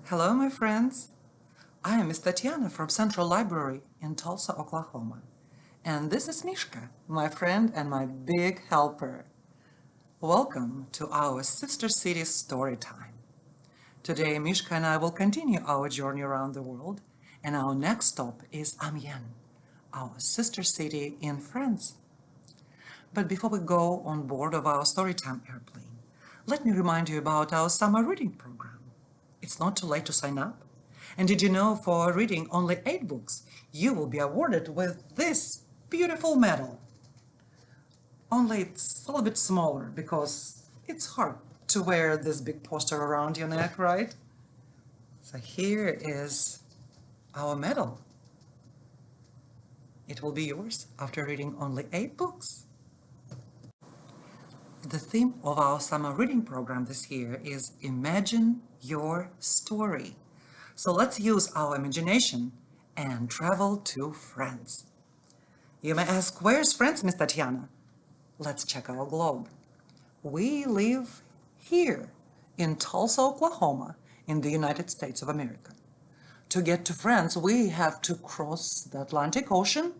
Hello, my friends. I am Miss Tatiana from Central Library in Tulsa, Oklahoma. And this is Mishka, my friend and my big helper. Welcome to our Sister City story time. Today, Mishka and I will continue our journey around the world, and our next stop is Amiens, our sister city in France. But before we go on board of our Storytime airplane, let me remind you about our summer reading program. It's not too late to sign up. And did you know for reading only 8 books, you will be awarded with this beautiful medal? Only it's a little bit smaller because it's hard to wear this big poster around your neck, right? So here is our medal. It will be yours after reading only 8 books. The theme of our summer reading program this year is Imagine Your Story. So let's use our imagination and travel to France. You may ask, where's France, Miss Tatiana? Let's check our globe. We live here in Tulsa, Oklahoma, in the United States of America. To get to France, we have to cross the Atlantic Ocean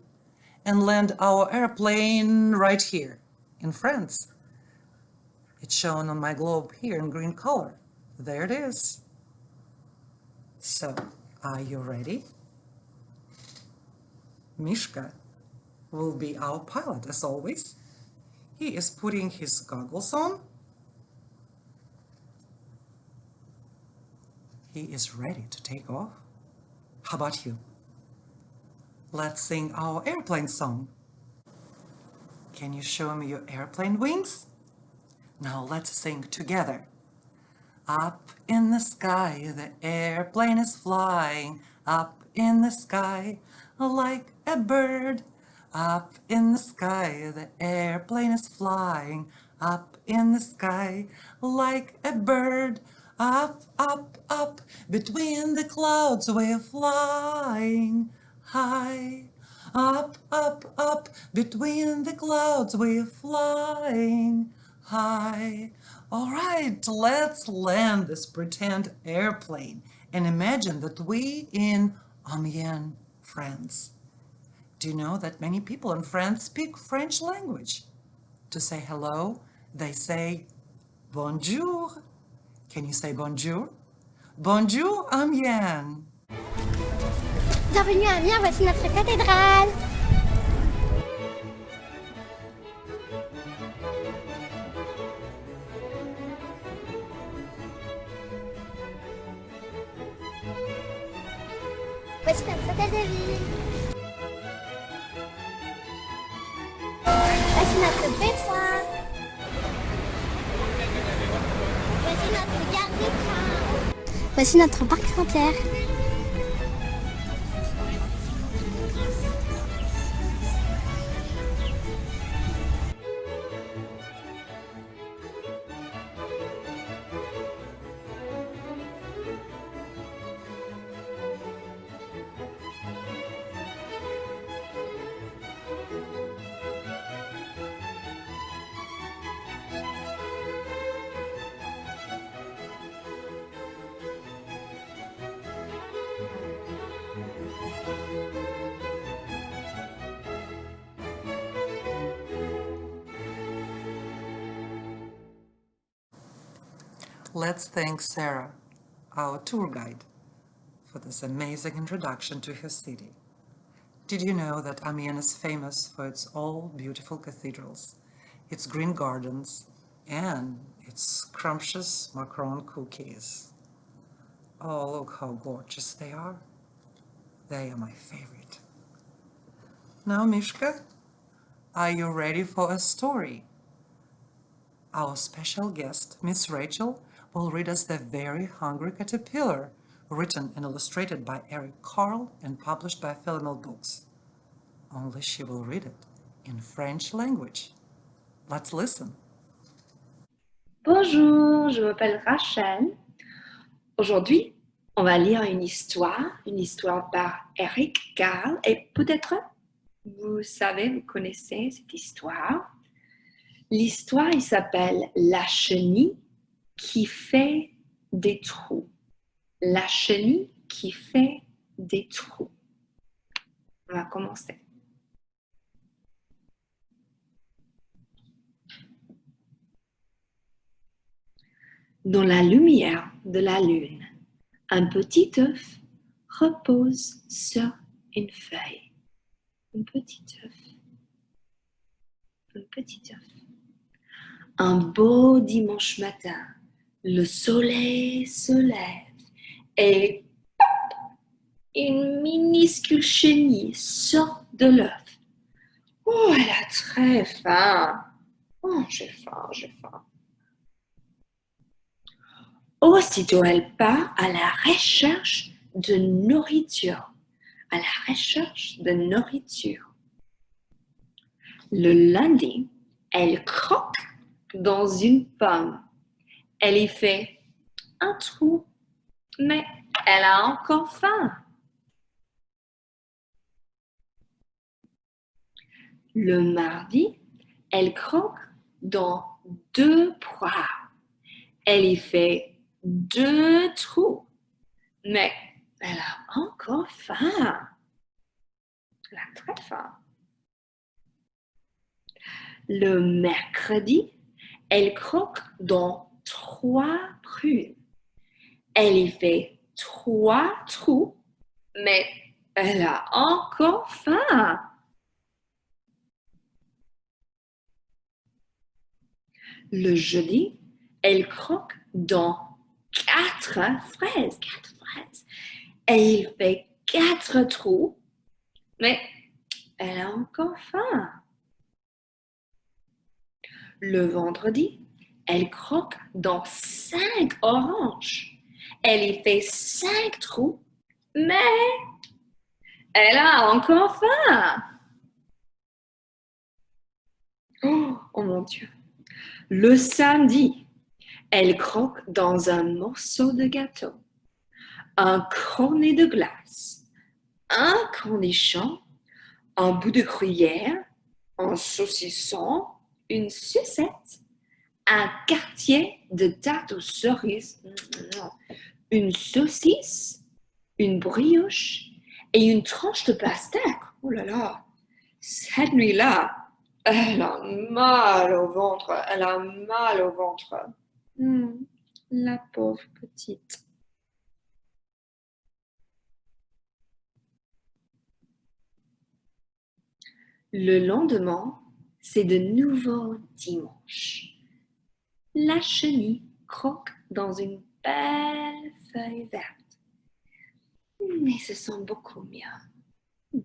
and land our airplane right here in France. It's shown on my globe here in green color. There it is. So, are you ready? Mishka will be our pilot as always. He is putting his goggles on. He is ready to take off. How about you? Let's sing our airplane song. Can you show me your airplane wings? Now let's sing together. Up in the sky, the airplane is flying. Up in the sky, like a bird. Up in the sky, the airplane is flying. Up in the sky, like a bird. Up, up, up, between the clouds we're flying high. Up, up, up, between the clouds we're flying high. All right, let's land this pretend airplane and imagine that we in Amiens, France. Do you know that many people in France speak French language? To say hello, they say bonjour. Can you say bonjour? Bonjour, Amiens. Bienvenue à Amiens, voici notre cathédrale. Voici notre hôtel de ville. Voici notre baignoire. Voici notre gare de train. Voici notre parc Saint-Pierre. Let's thank Sarah, our tour guide, for this amazing introduction to her city. Did you know that Amiens is famous for its all beautiful cathedrals, its green gardens, and its scrumptious macaron cookies? Oh, look how gorgeous they are. They are my favorite. Now, Mishka, are you ready for a story? Our special guest, Miss Rachel, will read us The Very Hungry Caterpillar, written and illustrated by Eric Carle and published by Philomel Books. Only she will read it in French language. Let's listen. Bonjour, je m'appelle Rachel. Aujourd'hui, on va lire une histoire par Eric Carle. Et peut-être, vous connaissez cette histoire. L'histoire, il s'appelle La chenille qui fait des trous. La chenille qui fait des trous. On va commencer. Dans la lumière de la lune, un petit œuf repose sur une feuille. Un petit œuf. Un petit œuf. Un beau dimanche matin, le soleil se lève et une minuscule chenille sort de l'œuf. Oh, elle a très faim. Oh, j'ai faim, j'ai faim. Aussitôt, elle part à la recherche de nourriture. À la recherche de nourriture. Le lundi, elle croque dans une pomme. Elle y fait un trou, mais elle a encore faim. Le mardi, elle croque dans 2 poires. Elle y fait 2 trous, mais elle a encore faim. Elle a très faim. Le mercredi, elle croque dans 3 prunes. Elle y fait 3 trous, mais elle a encore faim. Le jeudi, elle croque dans 4 fraises. 4 fraises. Et il fait 4 trous, mais elle a encore faim. Le vendredi, elle croque dans 5 oranges. Elle y fait 5 trous, mais elle a encore faim. Oh mon Dieu. Le samedi, elle croque dans un morceau de gâteau, un cornet de glace, un cornichon, un bout de gruyère, un saucisson, une sucette, un quartier de tarte aux cerises, une saucisse, une brioche et une tranche de pastèque. Oh là là, cette nuit-là, elle a mal au ventre, elle a mal au ventre. La pauvre petite. Le lendemain, c'est de nouveau dimanche. La chenille croque dans une belle feuille verte. Mais se sent beaucoup mieux.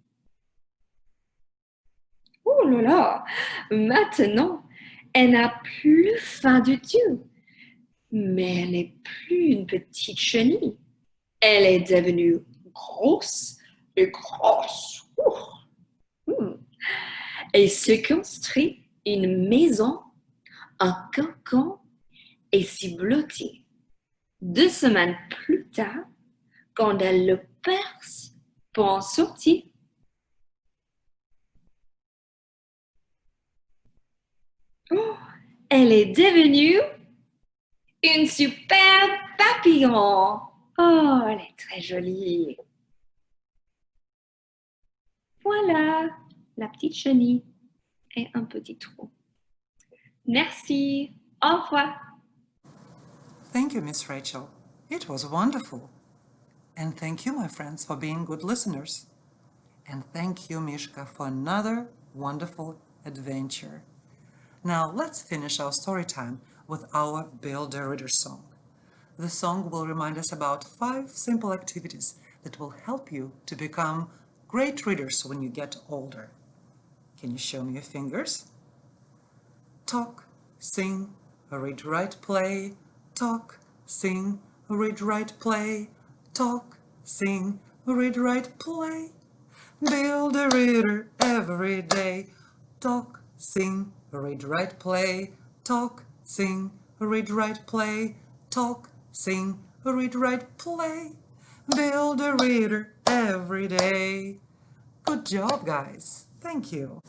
Oh là là, maintenant, elle n'a plus faim du tout. Mais elle n'est plus une petite chenille. Elle est devenue grosse et grosse. Et se construit une maison, un cocon et s'y blottit. 2 semaines plus tard, quand elle le perce pour en sortir, elle est devenue une superbe papillon. Oh, elle est très jolie. Voilà, la petite chenille et un petit trou. Merci. Au revoir. Thank you, Miss Rachel. It was wonderful. And thank you, my friends, for being good listeners. And thank you, Mishka, for another wonderful adventure. Now let's finish our story time with our Build a Reader song. The song will remind us about 5 simple activities that will help you to become great readers when you get older. Can you show me your fingers? Talk, sing, read, write, play. Talk, sing, read, write, play. Talk, sing, read, write, play. Build a reader every day. Talk, sing, read, write, play. Talk, sing, read, write, play. Talk, sing, read, write, play. Build a reader every day. Good job, guys. Thank you.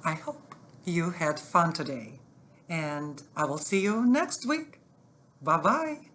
I hope you had fun today. And I will see you next week. Bye-bye.